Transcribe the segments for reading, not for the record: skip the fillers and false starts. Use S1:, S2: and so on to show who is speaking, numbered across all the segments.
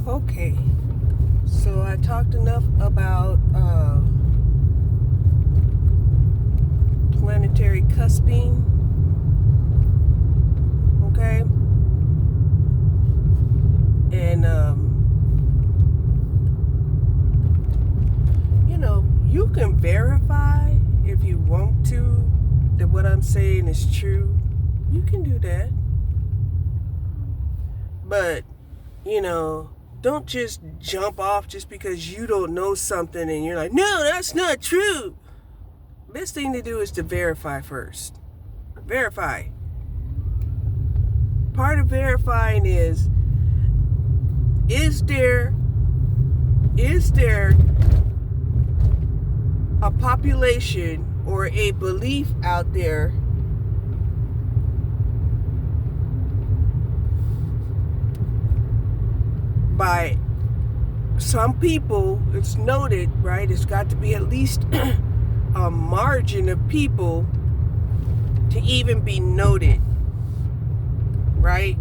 S1: Okay, so I talked enough about planetary cusping. Okay, and you can verify if you want to that what I'm saying is true. You can do that, but don't just jump off just because you don't know something and you're like, no, that's not true. Best thing to do is to verify first. Verify. Part of verifying is there a population or a belief out there by some people? It's noted, right? It's got to be at least a margin of people to even be noted, right?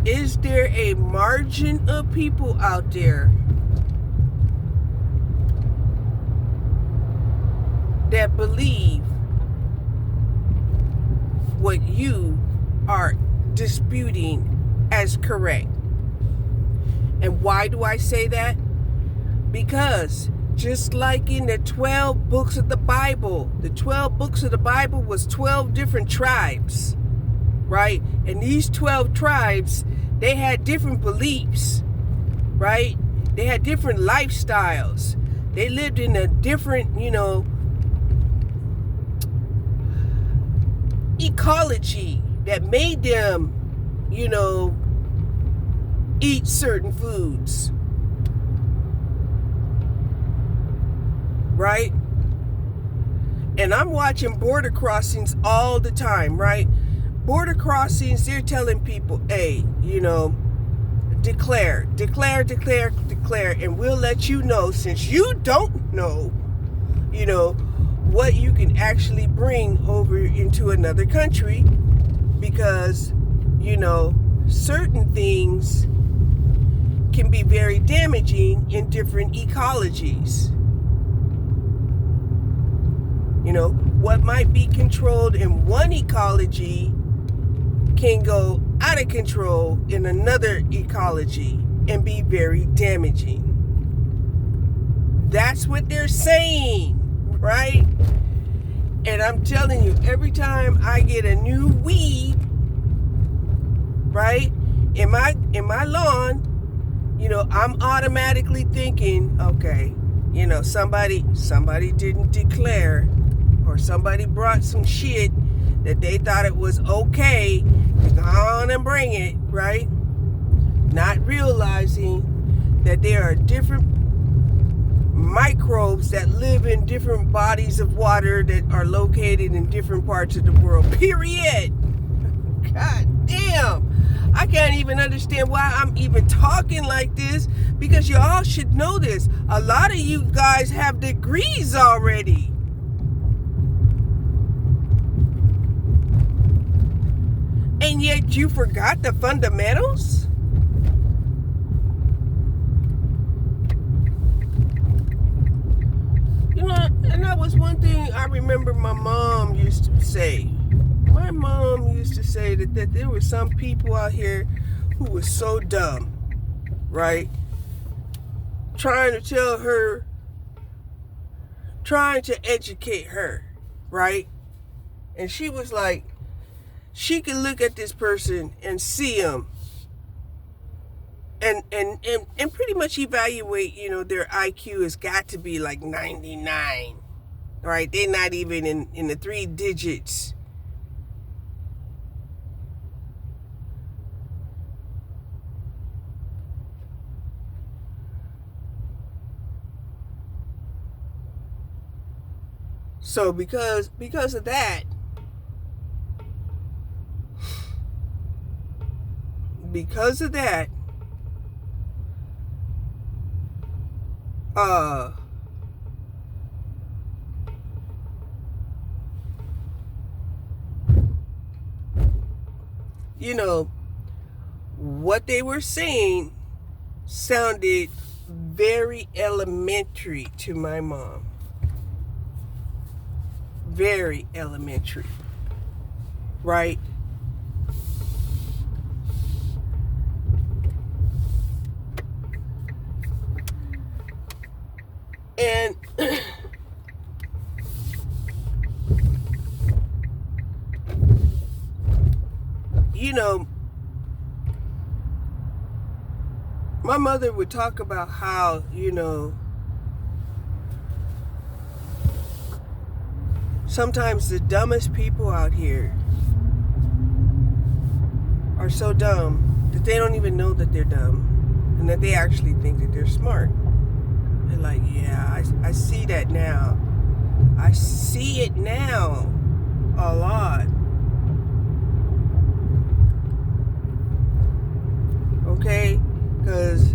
S1: Is there a margin of people out there that believe what you are disputing as correct? And why do I say that? Because just like in the 12 books of the Bible, the 12 books of the Bible was 12 different tribes, right? And these 12 tribes, they had different beliefs, right? They had different lifestyles. They lived in a different, ecology that made them, eat certain foods, right? And I'm watching border crossings all the time, right? Border crossings, they're telling people, hey, declare, and we'll let you know, since you don't know, what you can actually bring over into another country, because, certain things can be very damaging in different ecologies. What might be controlled in one ecology can go out of control in another ecology and be very damaging. That's what they're saying, right? And I'm telling you, every time I get a new weed, right, in my lawn, I'm automatically thinking, okay, somebody didn't declare, or somebody brought some shit that they thought it was okay to go on and bring it, right? Not realizing that there are different microbes that live in different bodies of water that are located in different parts of the world, period. God damn. I can't even understand why I'm even talking like this, because you all should know this. A lot of you guys have degrees already. And yet you forgot the fundamentals? And that was one thing I remember my mom used to say. My mom used to say that there were some people out here who were so dumb, right? Trying to educate her, right? And she was like, she could look at this person and see them and pretty much evaluate, their IQ has got to be like 99, right? They're not even in the 3 digits. So because of that, what they were saying sounded very elementary to my mom. Very elementary. Right? And you know, my mother would talk about how, you know, sometimes the dumbest people out here are so dumb that they don't even know that they're dumb and that they actually think that they're smart. And like, yeah, I see that now. I see it now a lot. Okay? Because,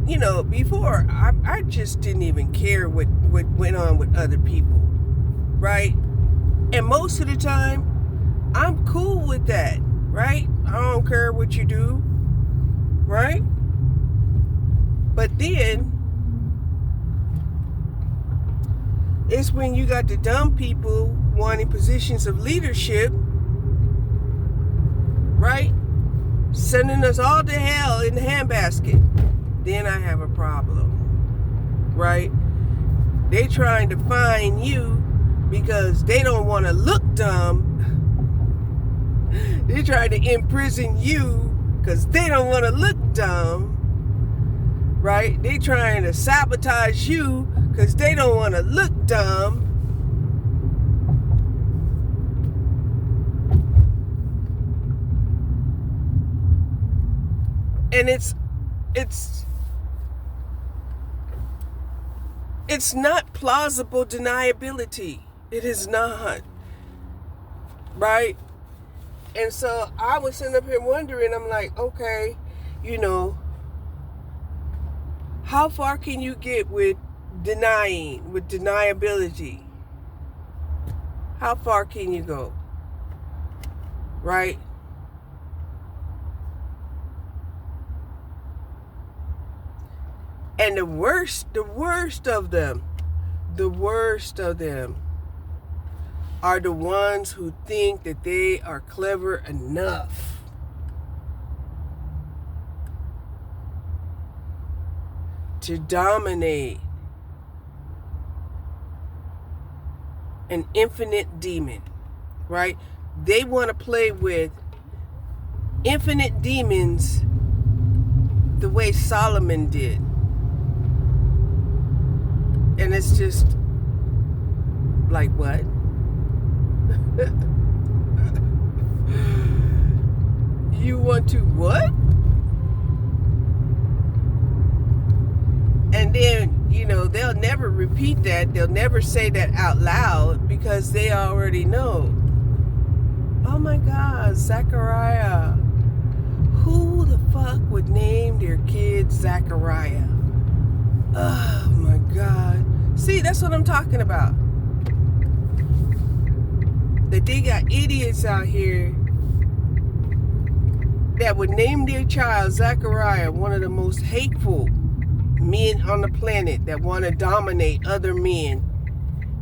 S1: you know, before, I just didn't even care what went on with other people. Right? And most of the time, I'm cool with that. Right? I don't care what you do. Right? But then, it's when you got the dumb people wanting positions of leadership, right? Sending us all to hell in the handbasket. Then I have a problem, right? They trying to find you because they don't want to look dumb. They trying to imprison you because they don't want to look dumb. Right? They trying to sabotage you because they don't want to look dumb. And it's not plausible deniability. It is not. Right? And so I was sitting up here wondering, I'm like, okay, you know, how far can you get with denying, with deniability? How far can you go? Right? And the worst of them are the ones who think that they are clever enough to dominate an infinite demon, right? They want to play with infinite demons the way Solomon did. And it's just like, what? You want to what? And then, you know, they'll never repeat that. They'll never say that out loud because they already know. Oh my God, Zachariah. Who the fuck would name their kid Zachariah? Oh my God. See, that's what I'm talking about. That they got idiots out here that would name their child Zachariah, one of the most hateful men on the planet that want to dominate other men,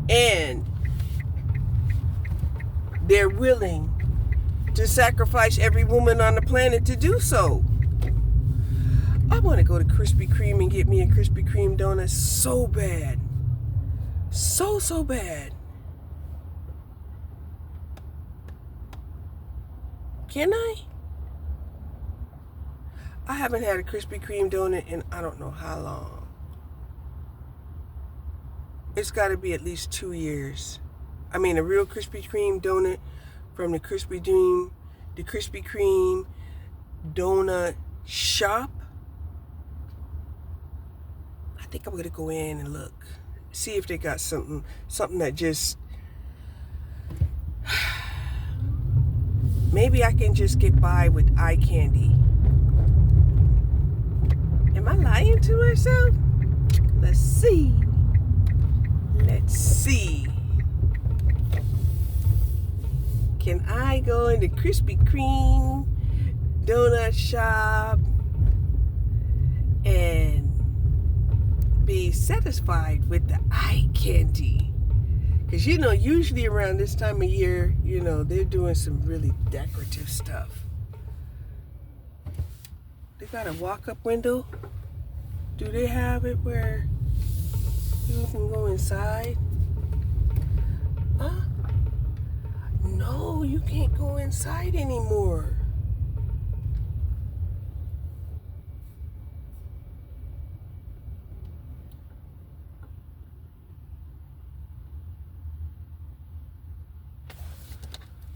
S1: and they're willing to sacrifice every woman on the planet to do so. I want to go to Krispy Kreme and get me a Krispy Kreme donut so bad. So bad. Can I? I haven't had a Krispy Kreme donut in I don't know how long. It's got to be at least 2 years. I mean, a real Krispy Kreme donut from the Krispy Kreme donut shop. I think I'm going to go in and look. See if they got something that just... Maybe I can just get by with eye candy. Am I lying to myself? Let's see. Can I go into Krispy Kreme donut shop satisfied with the eye candy. Because, you know, usually around this time of year, you know, they're doing some really decorative stuff. They got a walk-up window. Do they have it where you can go inside? No, you can't go inside anymore.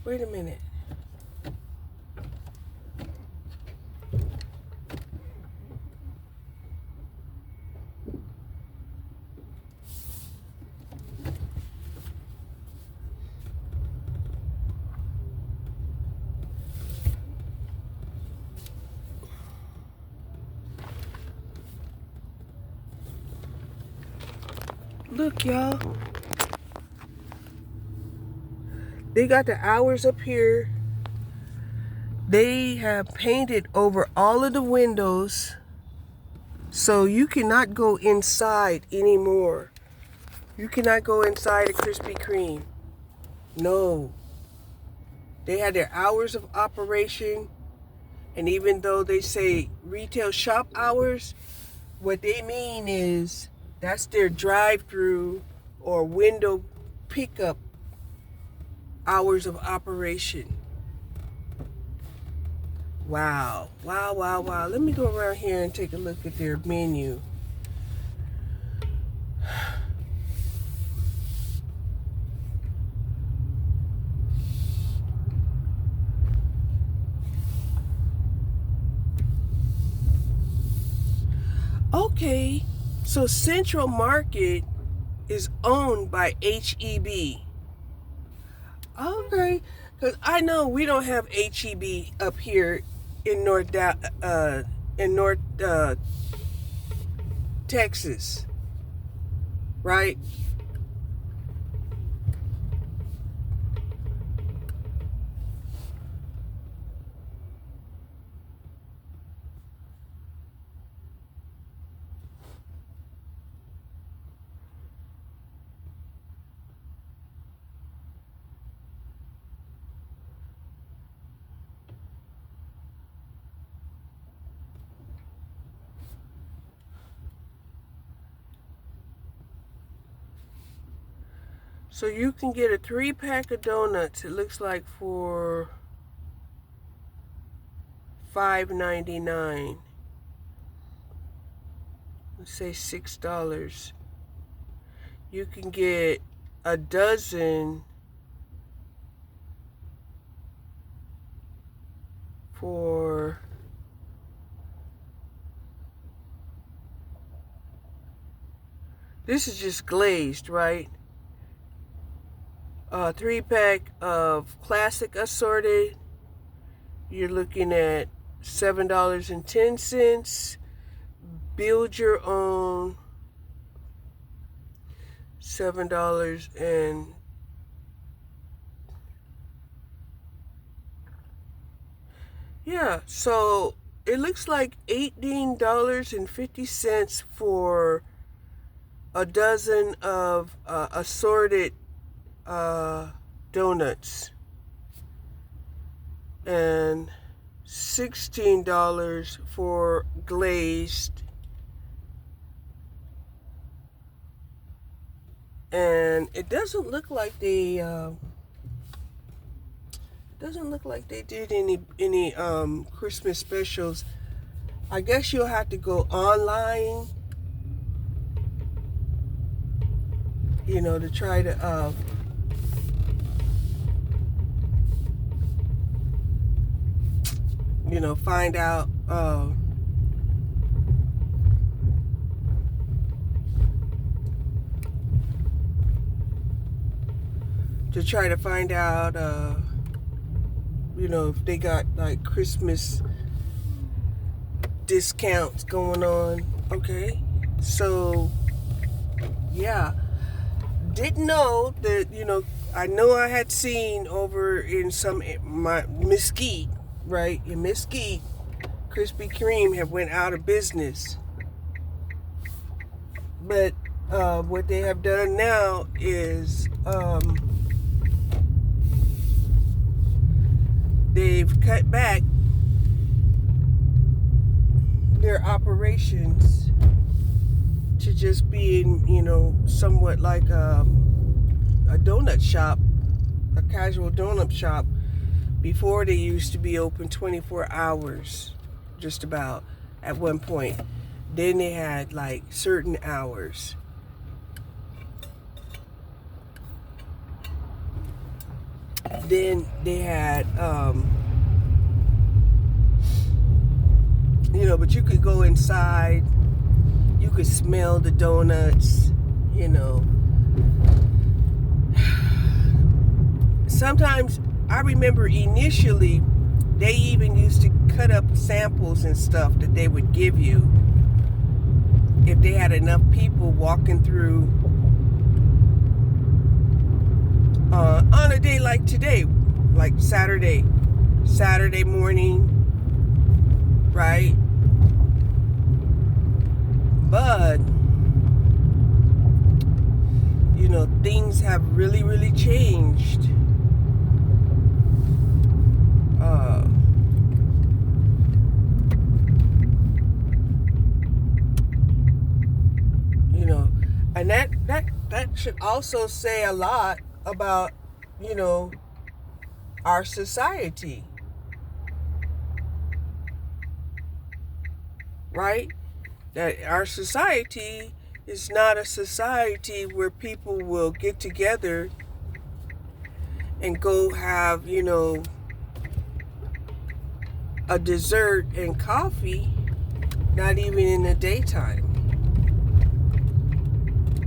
S1: Wait a minute. Look, y'all. They got the hours up here. They have painted over all of the windows, so you cannot go inside anymore. You cannot go inside a Krispy Kreme. No. They had their hours of operation, and even though they say retail shop hours, what they mean is that's their drive-through or window pickup hours of operation. Wow. Wow, wow, wow. Let me go around here and take a look at their menu. Okay, so Central Market is owned by HEB. Okay, because I know we don't have HEB up here in North Texas, right? So you can get a 3-pack of donuts, it looks like, for $5.99. Let's say $6. You can get a dozen for this is just glazed, right? 3-pack of classic assorted, you're looking at $7.10. Build your own, $7 and yeah, so it looks like $18.50 for a dozen of assorted donuts, and $16 for glazed, and it doesn't look like they did any Christmas specials. I guess you'll have to go online, you know, to try to you know, find out you know, if they got like Christmas discounts going on. Okay, so yeah, didn't know that, you know, I know I had seen over in my Mesquite, right, in Mesquite, Krispy Kreme have went out of business, but what they have done now is they've cut back their operations to just being, somewhat like a donut shop, a casual donut shop. Before, they used to be open 24 hours, just about, at one point. Then they had like certain hours. Then they had, but you could go inside, you could smell the donuts, Sometimes, I remember initially, they even used to cut up samples and stuff that they would give you if they had enough people walking through on a day like today, like Saturday morning, right? But things have really, really changed. And that should also say a lot about, our society, right? That our society is not a society where people will get together and go have, a dessert and coffee, not even in the daytime.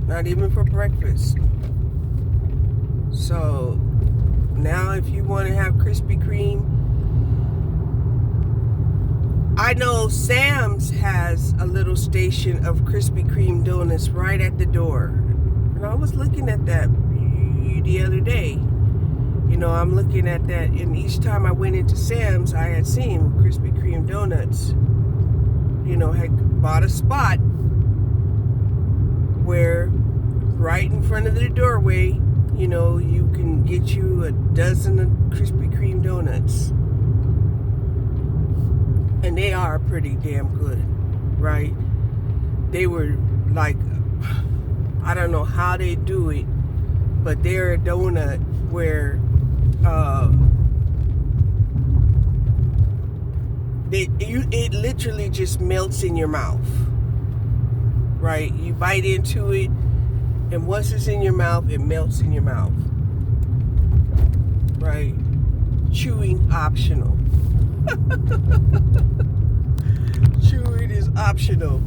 S1: Not even for breakfast. So now if you want to have Krispy Kreme, I know Sam's has a little station of Krispy Kreme donuts right at the door. And I was looking at that the other day. I'm looking at that, and each time I went into Sam's, I had seen Krispy Kreme donuts. Had bought a spot where right in front of the doorway, you can get you a dozen of Krispy Kreme donuts. And they are pretty damn good, right? They were like, I don't know how they do it, but they're a donut where it literally just melts in your mouth, right? You bite into it, and once it's in your mouth, it melts in your mouth, right? Chewing optional. Chewing is optional.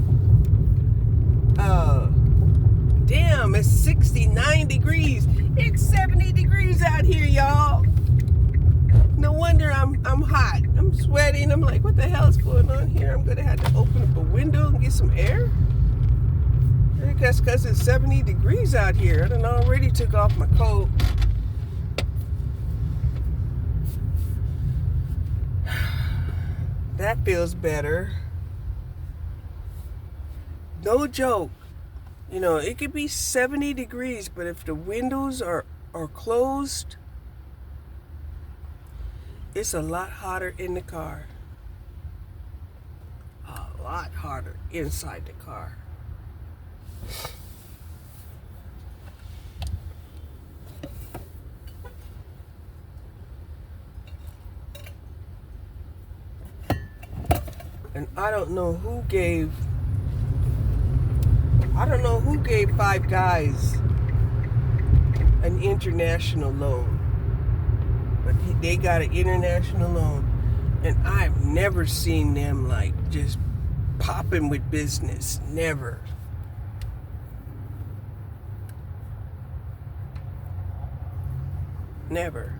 S1: Damn, it's 69 degrees. It's 70 degrees out here, y'all. No wonder I'm hot. I'm sweating. I'm like, what the hell is going on here? I'm gonna have to open up a window and get some air. I guess because it's 70 degrees out here. I done already took off my coat. That feels better. No joke. It could be 70 degrees, but if the windows are closed, it's a lot hotter in the car. A lot hotter inside the car. And I don't know who gave Five Guys an international loan. But they got an international loan. And I've never seen them like just popping with business. Never. Never.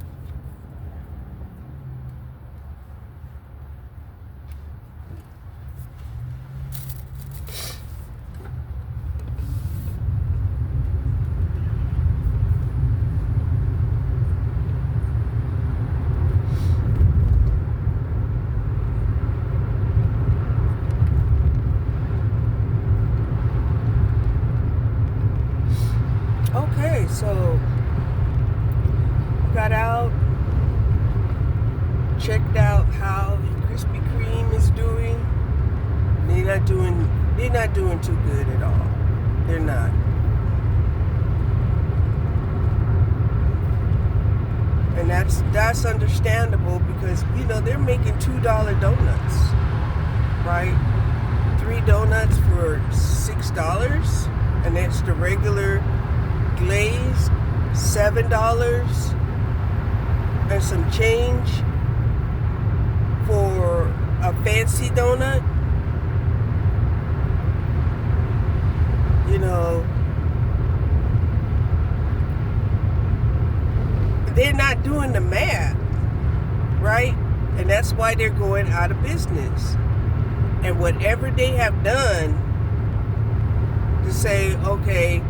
S1: they're not doing too good at all. They're not. And that's understandable because, they're making $2 donuts, right? 3 donuts for $6, and that's the regular glaze, $7 and some change for a fancy donut. They're not doing the math, right? And that's why they're going out of business. And whatever they have done to say, okay,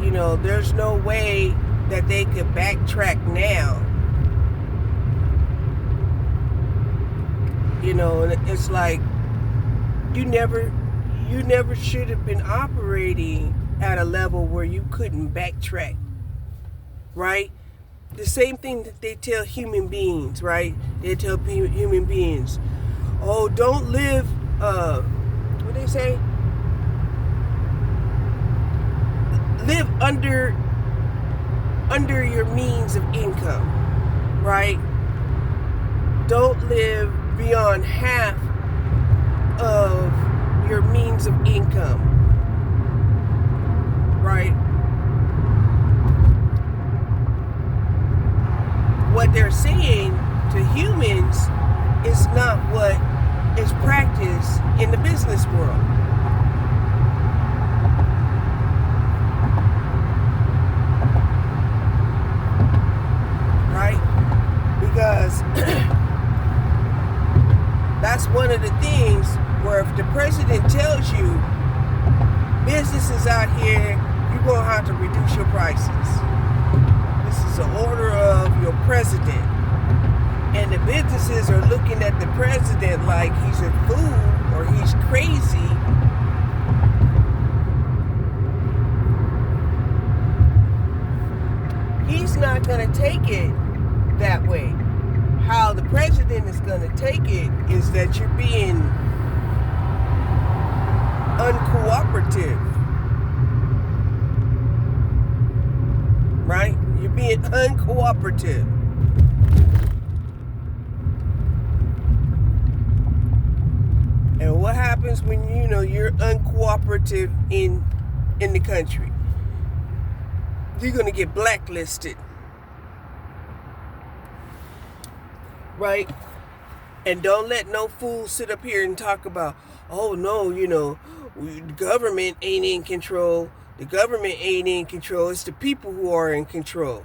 S1: there's no way that they could backtrack now. It's like you never should have been operating at a level where you couldn't backtrack, right? The same thing that they tell human beings, right? They tell human beings, oh, don't live, what do they say? Live under your means of income, right? Don't live beyond half of your means of income, right? What they're saying to humans is not what is practiced in the business world. Right? Because that's one of the things where if the president tells you businesses out here, you're going to have to reduce your prices. This is an order of your president. And the businesses are looking at the president like he's a fool or he's crazy. He's not going to take it that way. How the president is going to take it is that you're being uncooperative. Right? You're being uncooperative. And what happens when you're uncooperative in the country? You're gonna get blacklisted. Right? And don't let no fool sit up here and talk about, oh no, the government ain't in control. The government ain't in control. It's the people who are in control.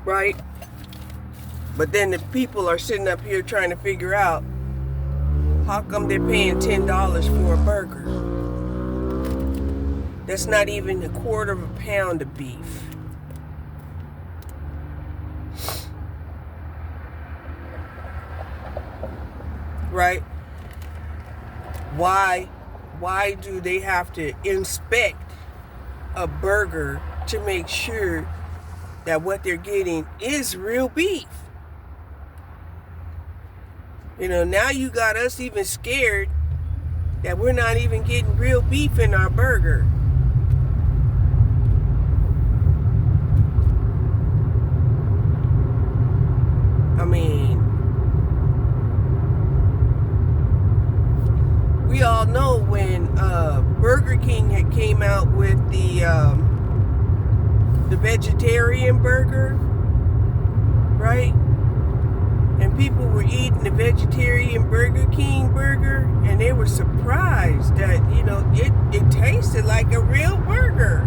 S1: Right? But then the people are sitting up here trying to figure out how come they're paying $10 for a burger. That's not even a quarter of a pound of beef. Right? Why do they have to inspect a burger to make sure that what they're getting is real beef? Now you got us even scared that we're not even getting real beef in our burger. I mean, we all know when Burger King had came out with the vegetarian burger, right? And people were eating the vegetarian Burger King burger, and they were surprised that it tasted like a real burger.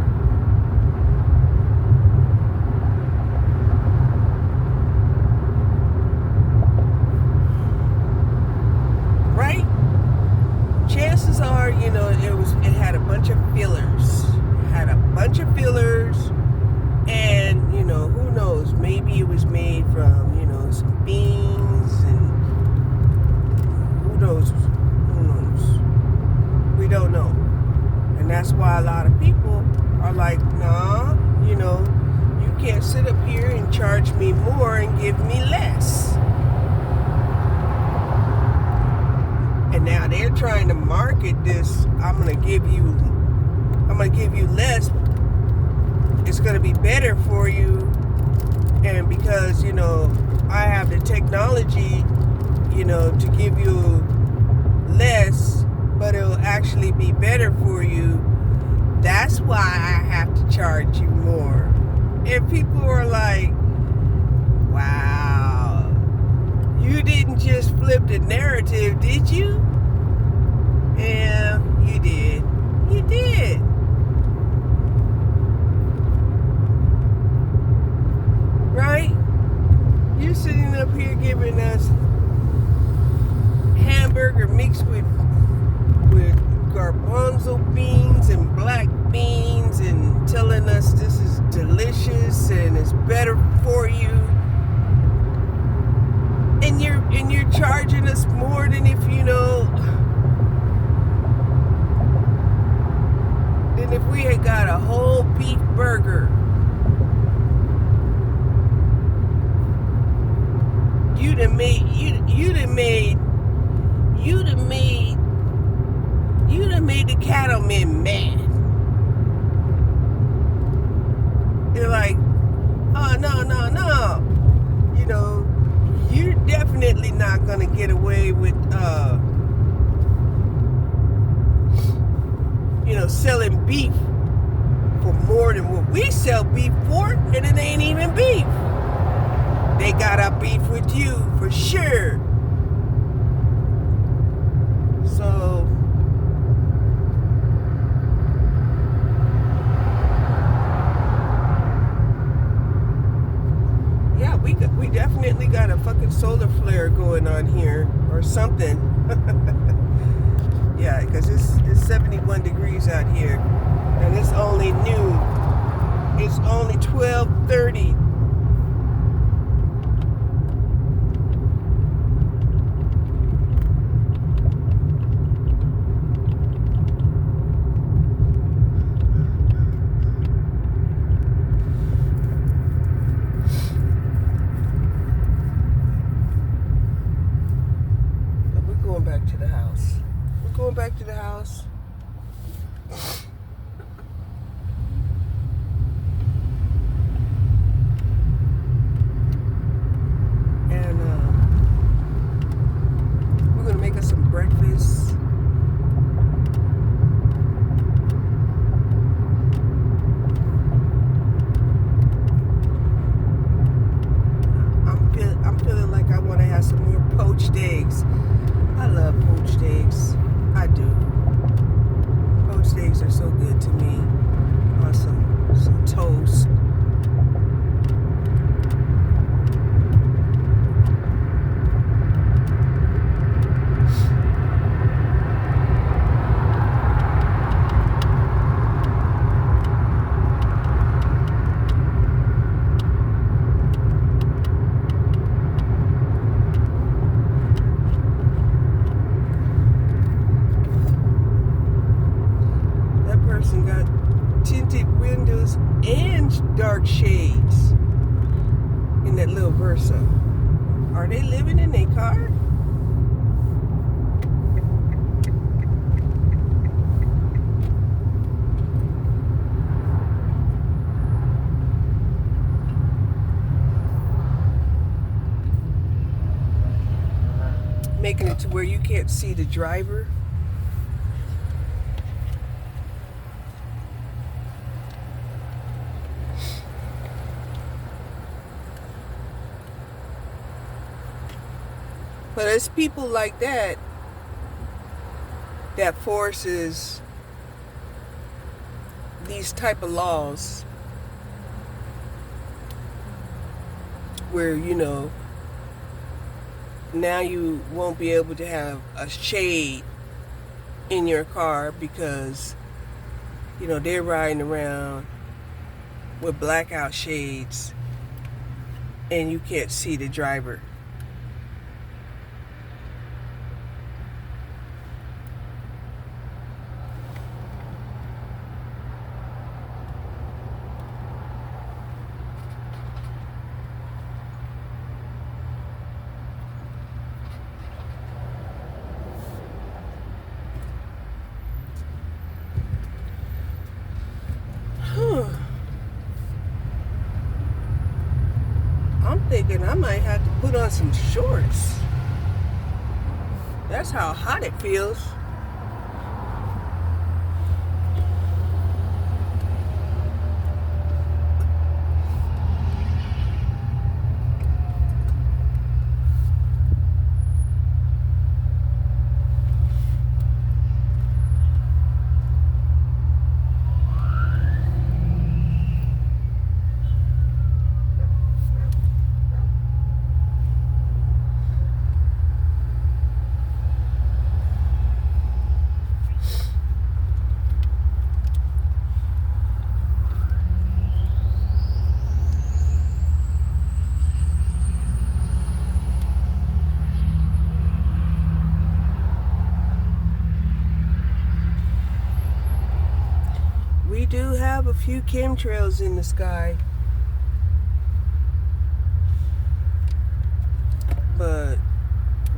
S1: Right? Chances are, it had a bunch of fillers. And, who knows, maybe it was made from, some beans and who knows. We don't know. And that's why a lot of people are like, nah, you can't sit up here and charge me more and give me less. trying to market this, I'm gonna give you less. It's gonna be better for you, and because I have the technology, to give you less, but it'll actually be better for you. That's why I have to charge you more. And people are like, wow, you didn't just flip the narrative, did you? Yeah, you did. You did. Right? You're sitting up here giving us hamburger mixed with garbanzo beans and black beans and telling us this is delicious and it's better for you, and you're charging us more than if we had got a whole beef burger. You'd have made the cattlemen mad. They're like, oh, no. You're definitely not going to get away with, selling beef for more than what we sell beef for, and it ain't even beef. They got a beef with you for sure. So, yeah, we definitely got a fucking solar flare going on here or something. Yeah, because it's 71 degrees out here, and it's only noon. It's only 12:30. Back to the house. We're going back to the house. And we're going to make us some breakfast. I'm feeling like I want to have some more poached eggs. I love poached eggs. I do. Poached eggs are so good to me. On some toast. Got tinted windows and dark shades in that little Versa. Are they living in their car? Making it to where you can't see the driver. But it's people like that that forces these type of laws where, now you won't be able to have a shade in your car because, they're riding around with blackout shades and you can't see the driver. thinking I might have to put on some shorts. That's how hot it feels. We do have a few chemtrails in the sky, but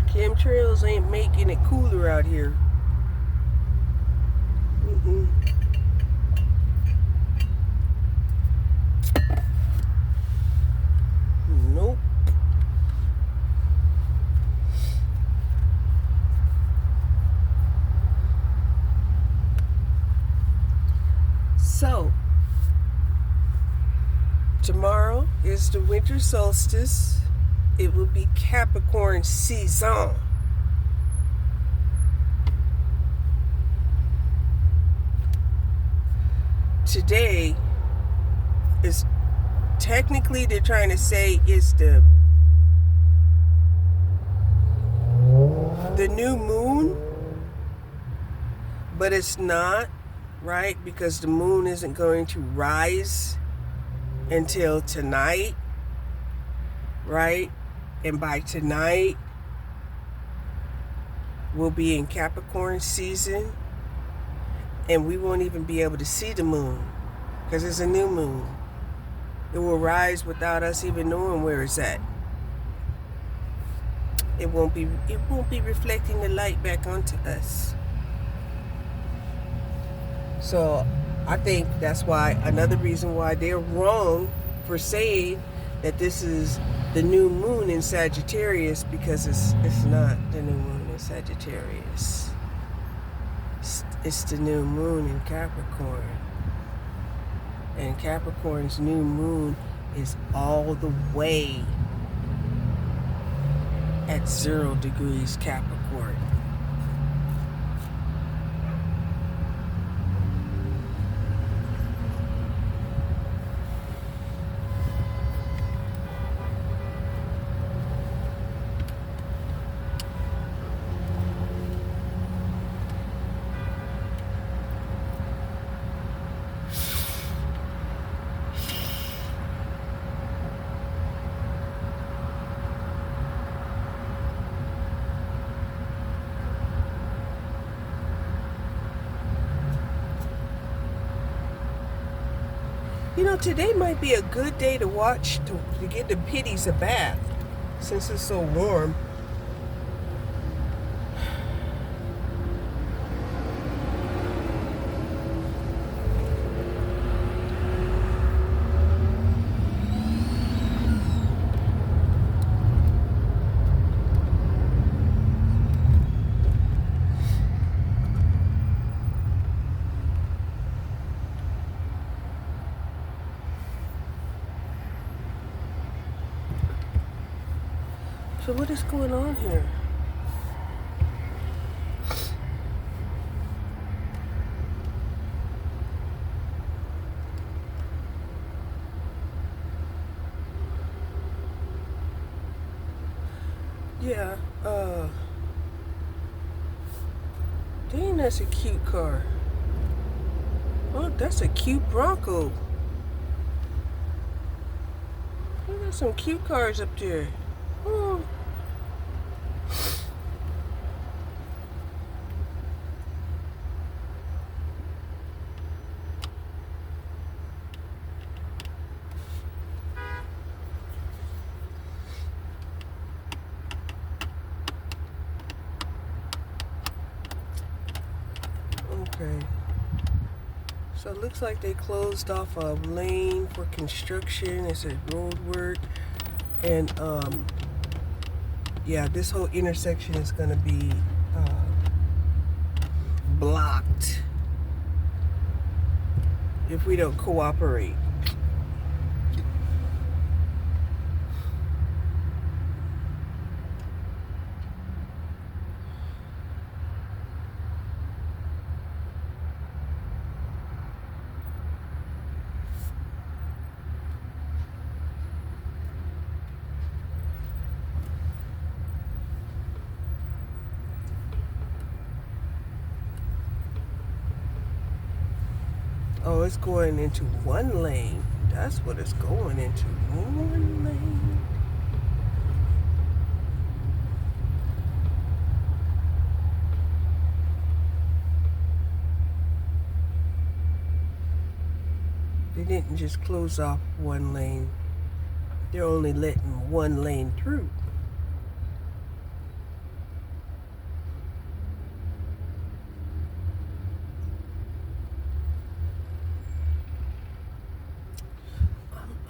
S1: chemtrails ain't making it cooler out here. Nope. So, tomorrow is the winter solstice. It will be Capricorn season. Today is technically, they're trying to say, is the new moon, but it's not, right? Because the moon isn't going to rise until tonight, right? And by tonight, we'll be in Capricorn season, and we won't even be able to see the moon because it's a new moon. It will rise without us even knowing where it's at. It won't be reflecting the light back onto us. So I think that's why, another reason why they're wrong for saying that this is the new moon in Sagittarius, because it's not the new moon in Sagittarius. It's the new moon in Capricorn. And Capricorn's new moon is all the way at 0 degrees Capricorn. You know, today might be a good day to watch, to get the pitties a bath, since it's so warm. So what is going on here? Yeah, dang, that's a cute car. Oh, that's a cute Bronco. Look at some cute cars up there. Oh. Okay. So it looks like they closed off a lane for construction. It says road work. And yeah, this whole intersection is going to be blocked if we don't cooperate. Oh, it's going into one lane. That's what it's going into. One lane. They didn't just close off one lane. They're only letting one lane through.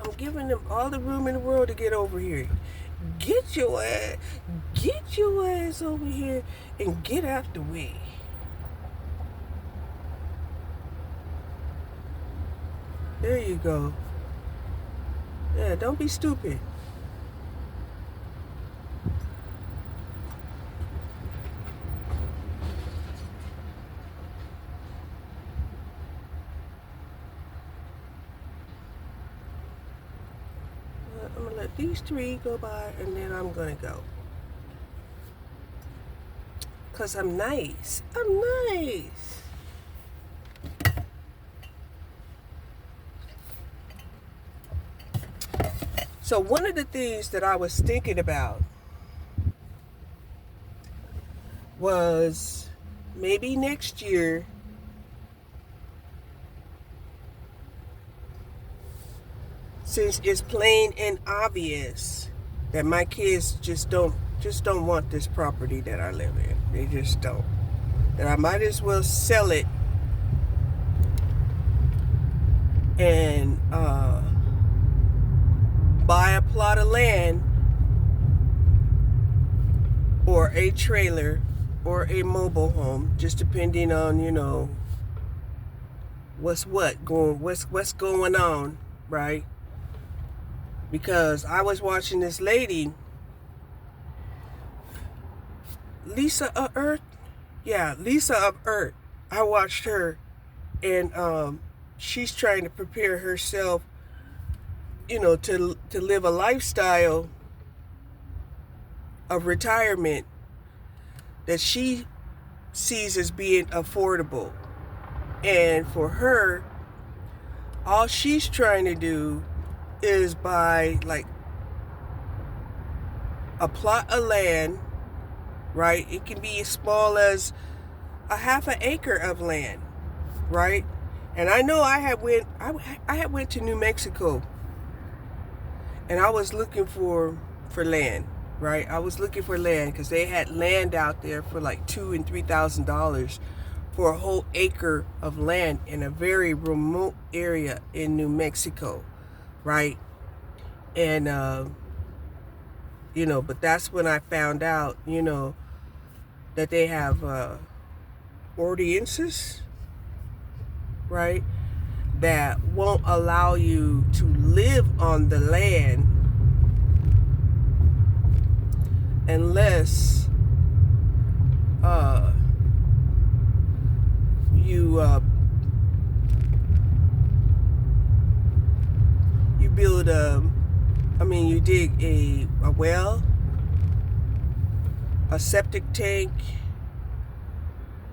S1: I'm giving them all the room in the world to get over here. Get your ass over here and get out the way. There you go. Yeah, don't be stupid. I'm gonna let these three go by and then I'm gonna go. Cause I'm nice. I'm nice. So one of the things that I was thinking about was maybe next year since it's plain and obvious that my kids just don't want this property that I live in. They just don't. That I might as well sell it and buy a plot of land or a trailer or a mobile home, just depending on, you know, what's going on, right? Because I was watching this lady, Lisa of Earth. Yeah, Lisa of Earth. I watched her, and she's trying to prepare herself, you know, to live a lifestyle of retirement that she sees as being affordable. And for her, all she's trying to do is buy like a plot of land, right? It can be as small as a half an acre of land, right? And I know I had went to New Mexico and I was looking for land, right? I was looking for land because they had land out there for like $2,000 and $3,000 for a whole acre of land in a very remote area in New Mexico, right? And you know, but that's when I found out, you know, that they have ordinances, right, that won't allow you to live on the land unless you build you dig a well, a septic tank,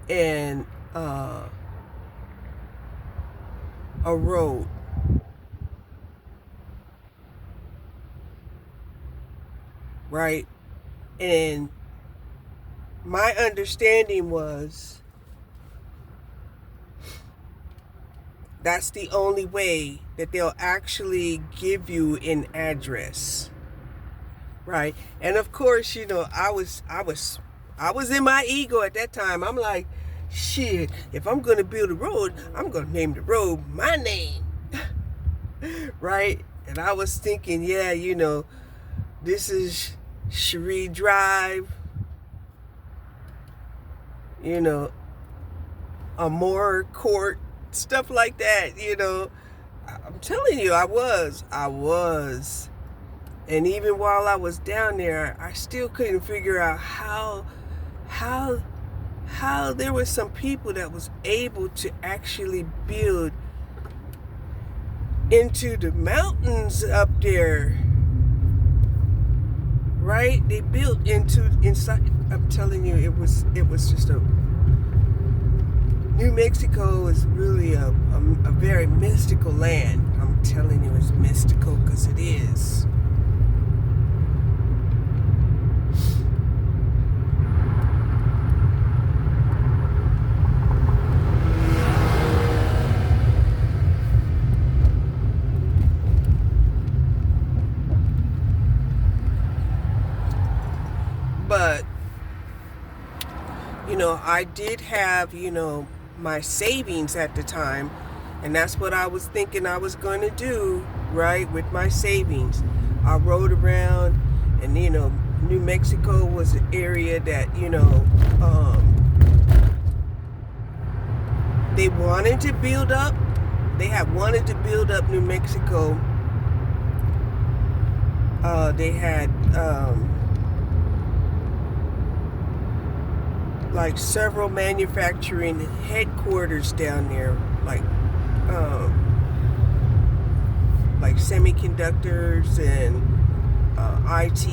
S1: and a road. Right? And my understanding was that's the only way that they'll actually give you an address. Right? And of course, you know, I was in my ego at that time. I'm like, shit, if I'm going to build a road, I'm going to name the road my name. Right? And I was thinking, yeah, you know, this is Cherie Drive, you know, Amore Court, stuff like that, you know. I'm telling you, I was. And even while I was down there, I still couldn't figure out how there was some people that was able to actually build into the mountains up there. Right? They built inside. I'm telling you, it was just a. New Mexico is really a very mystical land. I'm telling you, it's mystical because it is. But, you know, I did have, you know, my savings at the time, and that's what I was thinking I was going to do, right, with my savings. I rode around, and, you know, New Mexico was an area that, you know, they wanted to build up. They had wanted to build up New Mexico. They had like several manufacturing headquarters down there, like semiconductors and IT,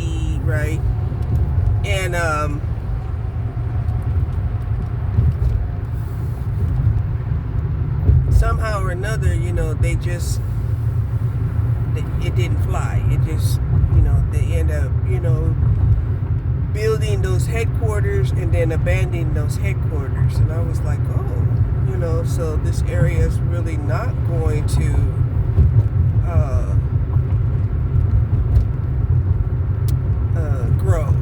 S1: right? And somehow or another, you know, it didn't fly. It just, you know, they end up, you know, building those headquarters and then abandoning those headquarters. And I was like, oh, you know, so this area is really not going to grow,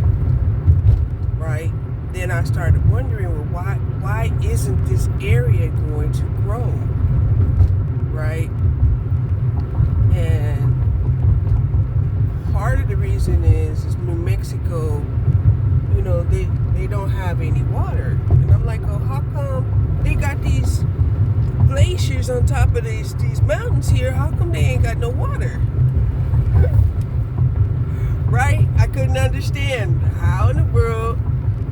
S1: right? Then I started wondering, well, why isn't this area going to grow, right? And part of the reason is New Mexico, you know, they don't have any water. And I'm like, oh, how come they got these glaciers on top of these mountains here? How come they ain't got no water? Right? I couldn't understand how in the world,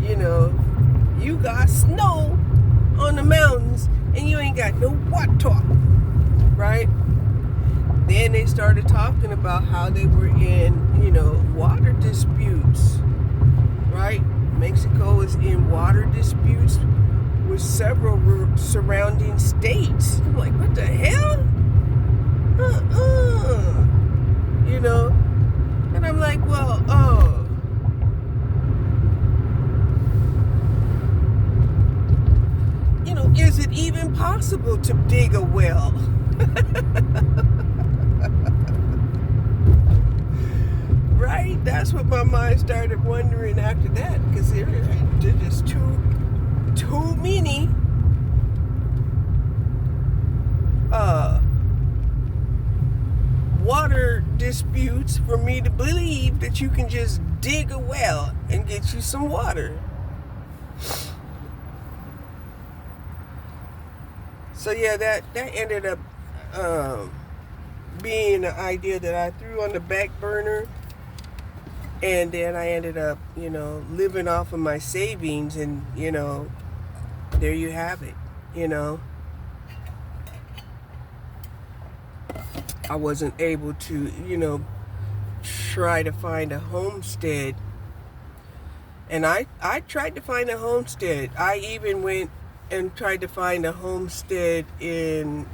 S1: you know, you got snow on the mountains and you ain't got no water, right? Then they started talking about how they were in, you know, water disputes, right? Mexico is in water disputes with several surrounding states. I'm like, what the hell? You know? And I'm like, well, you know, is it even possible to dig a well? Right? That's what my mind started wondering after that, because there are just too many water disputes for me to believe that you can just dig a well and get you some water. So yeah, that ended up being an idea that I threw on the back burner, and then I ended up, you know, living off of my savings, and, you know, there you have it, you know. I wasn't able to, you know, try to find a homestead. And I tried to find a homestead. I even went and tried to find a homestead in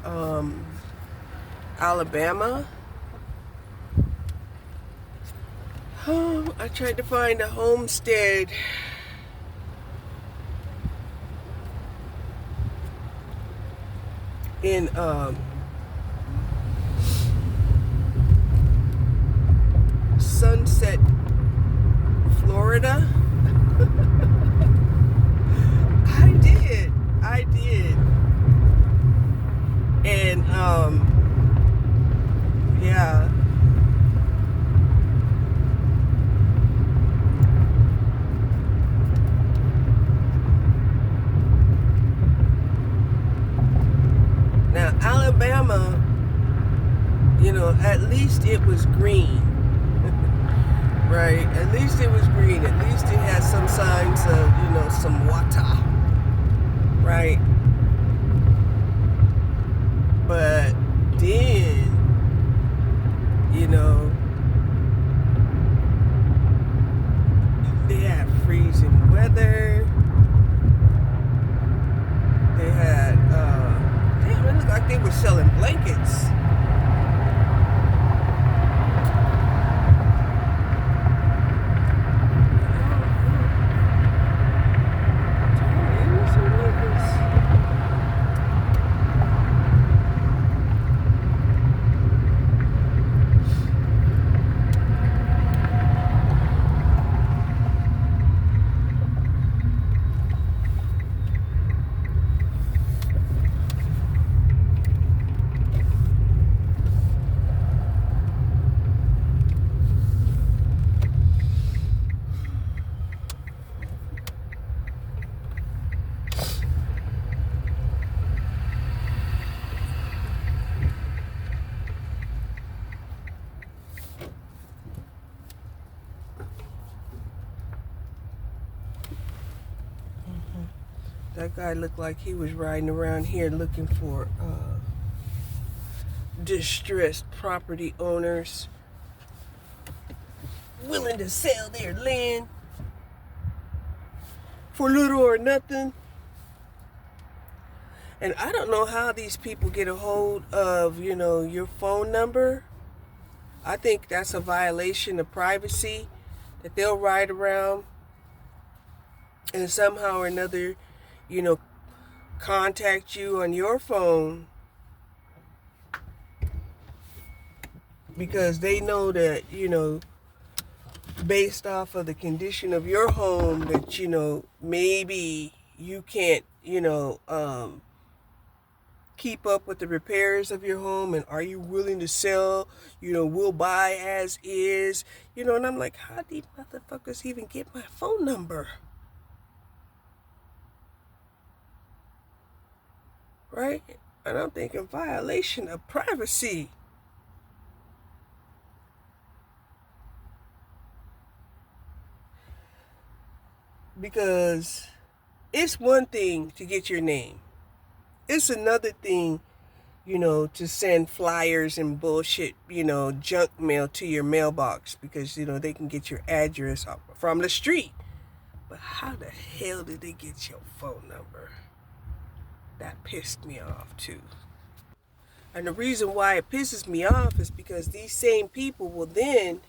S1: Alabama. I tried to find a homestead in Sunset, Florida. I did. And yeah. at least it was green. Right? At least it was green. At least it had some signs of, some water. Right? But then, they had freezing weather. They had, damn, it looked like they were selling blankets. That guy looked like he was riding around here looking for distressed property owners willing to sell their land for little or nothing. And I don't know how these people get a hold of, your phone number. I think that's a violation of privacy, that they'll ride around and somehow or another, contact you on your phone because they know that, based off of the condition of your home, that, maybe you can't, keep up with the repairs of your home, and are you willing to sell, we'll buy as is, and I'm like, how do these motherfuckers even get my phone number? Right? And I'm thinking violation of privacy. Because it's one thing to get your name. It's another thing, to send flyers and bullshit, junk mail to your mailbox because, they can get your address from the street. But how the hell did they get your phone number? That pissed me off too. And the reason why it pisses me off is because these same people will then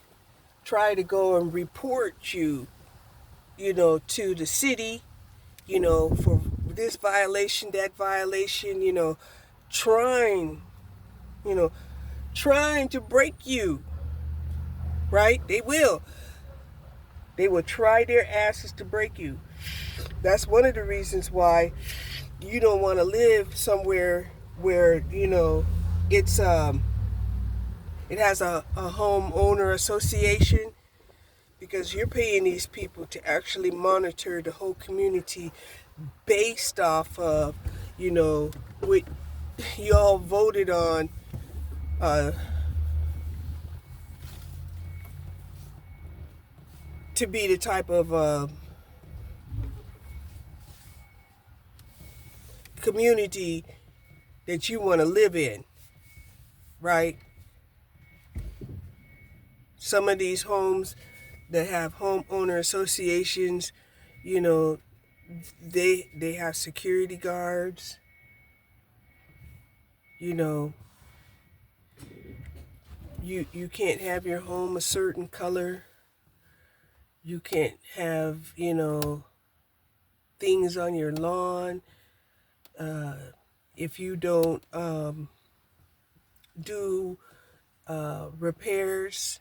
S1: try to go and report you, to the city, for this violation, that violation, trying to break you, right? They will try their asses to break you. That's one of the reasons why you don't want to live somewhere where, it's, it has a homeowner association, because you're paying these people to actually monitor the whole community based off of, what y'all voted on to be the type of community that you want to live in, right? Some of these homes that have homeowner associations, they have security guards, you can't have your home a certain color. You can't have, things on your lawn. If you don't do repairs,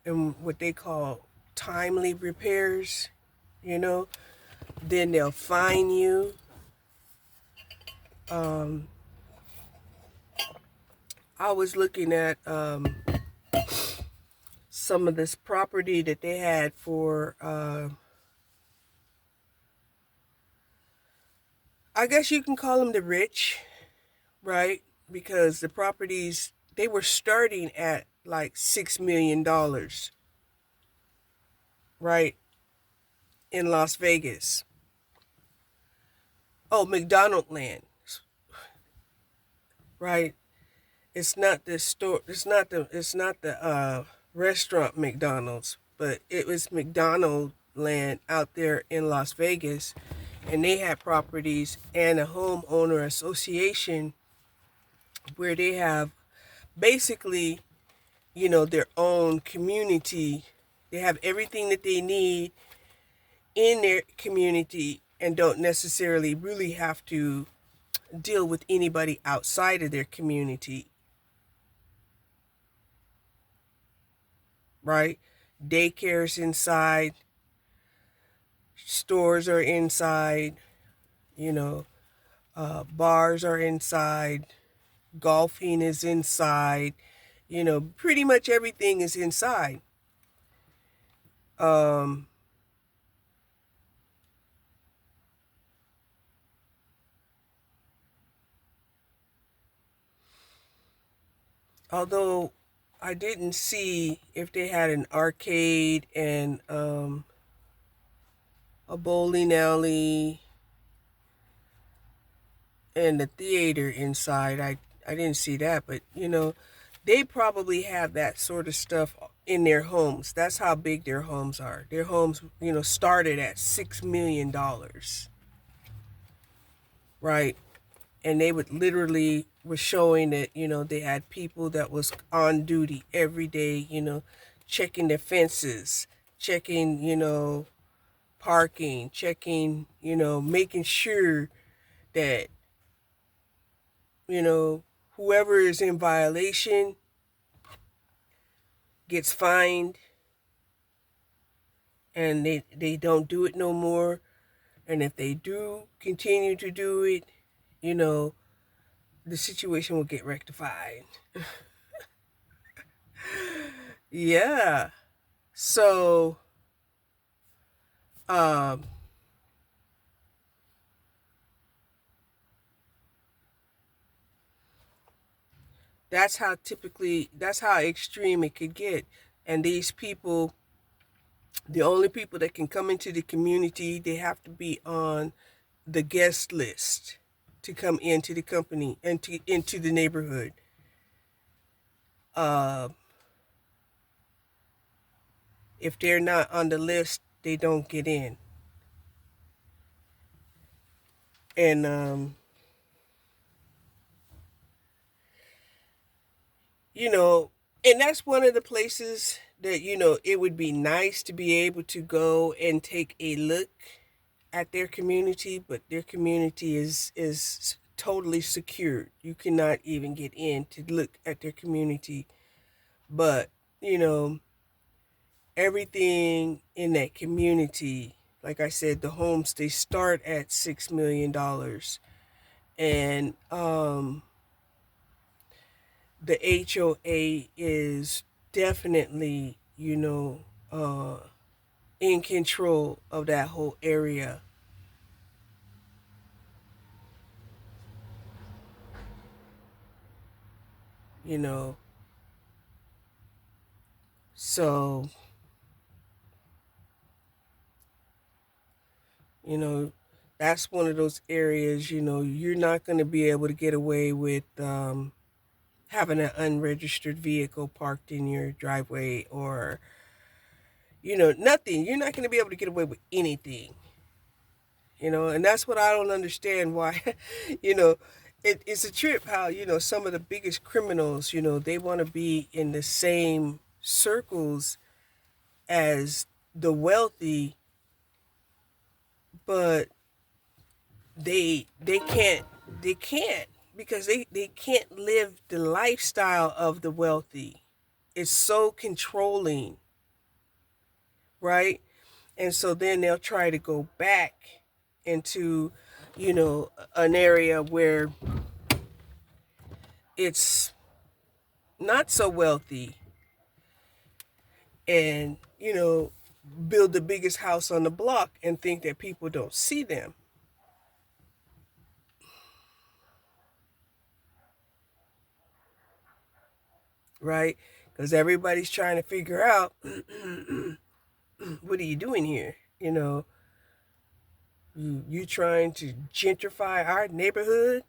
S1: and what they call timely repairs, then they'll fine you. I was looking at some of this property that they had for, I guess you can call them the rich, right? because the properties, they were starting at like $6 million, right, in Las Vegas. Oh, McDonald Land, right? It's not the store. It's not the restaurant McDonald's, but it was McDonald Land out there in Las Vegas, and they had properties and a homeowner association where they have basically, their own community. They have everything that they need in their community and don't necessarily really have to deal with anybody outside of their community, right? Daycare's inside, stores are inside, you know, bars are inside, golfing is inside, pretty much everything is inside. Um, Although I didn't see if they had an arcade and a bowling alley and a theater inside. I didn't see that, but they probably have that sort of stuff in their homes. That's how big their homes are. Their homes, started at $6 million, right? And they would literally was showing that they had people that was on duty every day, checking the fences, checking parking, checking, making sure that whoever is in violation gets fined, and they don't do it no more. And if they do continue to do it, the situation will get rectified. Yeah. So, um, that's how extreme it could get. And these people, the only people that can come into the community, they have to be on the guest list to come into the company and into the neighborhood. Uh, if they're not on the list, they don't get in. And you know, and that's one of the places that it would be nice to be able to go and take a look at their community, but their community is totally secured. You cannot even get in to look at their community. But you know everything in that community, like I said, the homes, they start at $6 million, and the HOA is definitely in control of that whole area. you know so you know that's one of those areas, you're not going to be able to get away with having an unregistered vehicle parked in your driveway, or nothing. You're not going to be able to get away with anything. And that's what I don't understand, why you know it's a trip how some of the biggest criminals, they want to be in the same circles as the wealthy, but they can't because they can't live the lifestyle of the wealthy. It's so controlling, right? And so then they'll try to go back into an area where it's not so wealthy, and build the biggest house on the block and think that people don't see them. right? Because everybody's trying to figure out, what are you doing here? You know, you trying to gentrify our neighborhood?